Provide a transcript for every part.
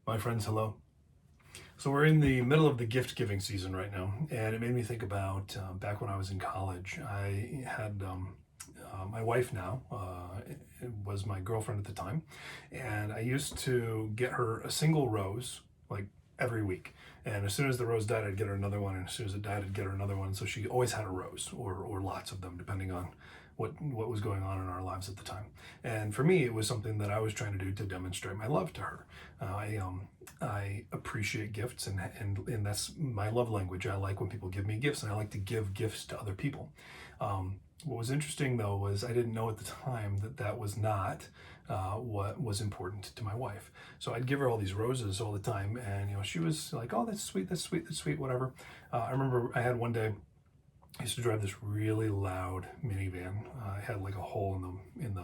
My friends, hello. So we're in the middle of the gift giving season right now, and it made me think about back when I was in college. I had my wife now, it was my girlfriend at the time, and I used to get her a single rose like every week. And as soon as the rose died, I'd get her another one, and as soon as it died, I'd get her another one. So she always had a rose, or lots of them, depending on what was going on in our lives at the time. And for me, it was something that I was trying to do to demonstrate my love to her. I appreciate gifts, and that's my love language. I like when people give me gifts, and I like to give gifts to other people. What was interesting though was I didn't know at the time that that was not what was important to my wife. So I'd give her all these roses all the time, and she was like, "Oh, that's sweet, that's sweet, that's sweet," whatever. I remember I had one day. I used to drive this really loud minivan. It had like a hole in the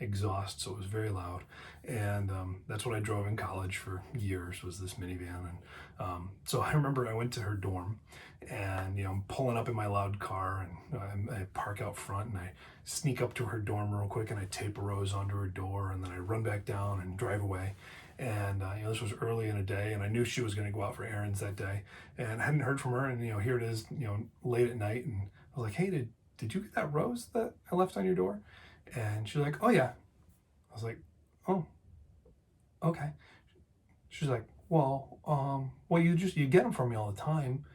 exhaust, so it was very loud. And that's what I drove in college for years, was this minivan. And so I remember I went to her dorm, and I'm pulling up in my loud car, and I park out front, and I sneak up to her dorm real quick, and I tape a rose onto her door, and then I run back down and drive away. And this was early in a day, and I knew she was going to go out for errands that day, and I hadn't heard from her. And here it is, late at night, and I was like, "Hey, did you get that rose that I left on your door?" And she's like, "Oh yeah." I was like, "Oh, okay." She's like, well, you get them for me all the time."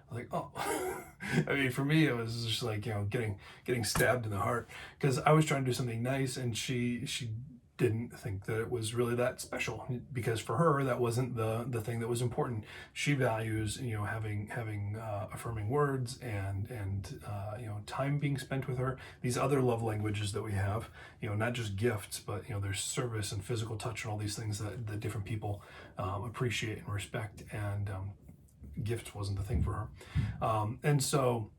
I was like, "Oh." I mean, for me, it was just like getting stabbed in the heart, because I was trying to do something nice, and she didn't think that it was really that special, because for her that wasn't the thing that was important. She values having affirming words, and time being spent with her. These other love languages that we have, not just gifts, but there's service and physical touch and all these things that different people appreciate and respect. And gifts wasn't the thing for her. And so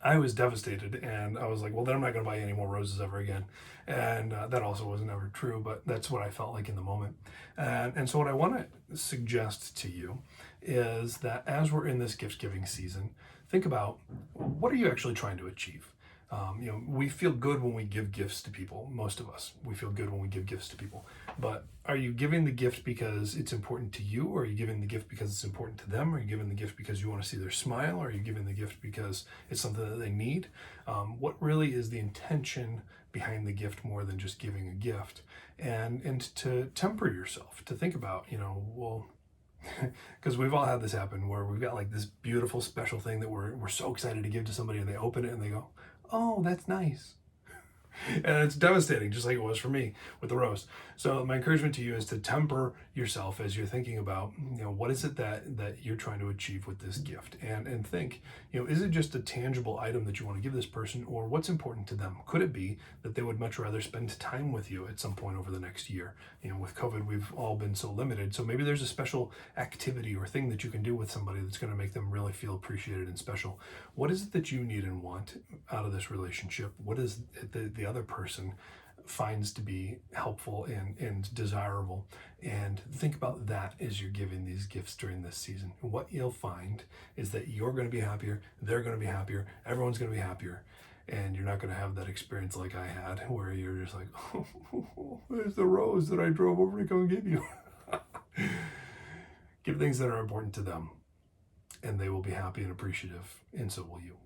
I was devastated, and I was like, well, then I'm not going to buy any more roses ever again. And that also wasn't ever true, but that's what I felt like in the moment. And so what I want to suggest to you is that as we're in this gift giving season, think about, what are you actually trying to achieve? We feel good when we give gifts to people. Most of us, we feel good when we give gifts to people. But are you giving the gift because it's important to you? Or are you giving the gift because it's important to them? Are you giving the gift because you want to see their smile? Or are you giving the gift because it's something that they need? What really is the intention behind the gift, more than just giving a gift? And to temper yourself, to think about, well, because we've all had this happen, where we've got like this beautiful special thing that we're so excited to give to somebody, and they open it and they go, "Oh, that's nice." And it's devastating, just like it was for me with the rose. So my encouragement to you is to temper yourself as you're thinking about, what is it that you're trying to achieve with this gift, and think, is it just a tangible item that you want to give this person, or what's important to them? Could it be that they would much rather spend time with you at some point over the next year? With COVID, we've all been so limited. So maybe there's a special activity or thing that you can do with somebody that's going to make them really feel appreciated and special. What is it that you need and want out of this relationship? What is it that the other person finds to be helpful and desirable? And think about that as you're giving these gifts during this season. What you'll find is that you're going to be happier, they're going to be happier, everyone's going to be happier. And you're not going to have that experience like I had, where you're just like, "Oh, there's the rose that I drove over to come give you." Give things that are important to them, and they will be happy and appreciative, and so will you.